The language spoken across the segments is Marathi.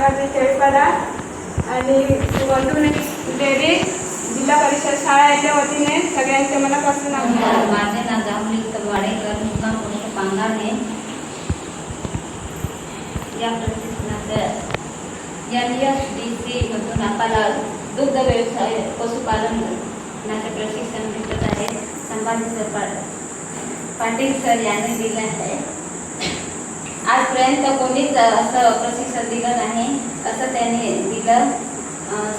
अंगणवाडी खेळपाडा आणि वंदुने डेअरी जिल्हा परिषद शाळा याच्या वतीने सगळ्यांच्या मनापासून माझे नाव जांभली वाडेकर, मुक्काम पोस्ट पांगाणे. या प्रशिक्षणाच्या NSDC मधून आपल्याला दुग्ध व्यवसाय पशुपालनाचे प्रशिक्षण भेटत आहे. संभाजी सर पाटील सर यांनी दिले आहे. आजपर्यंत कोणीच असं प्रशिक्षण दिलं नाही, असं त्यांनी दिलं.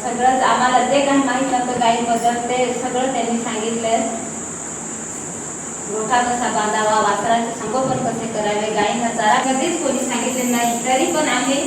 सगळंच आम्हाला जे काही माहीत नव्हतं गायीबद्दल ते सगळं त्यांनी सांगितलं. मोठा कसा बांधावा, वासराचे संगोपन कसे करावे, गायींना चारा कधीच कोणी सांगितले नाही. तरी पण आम्ही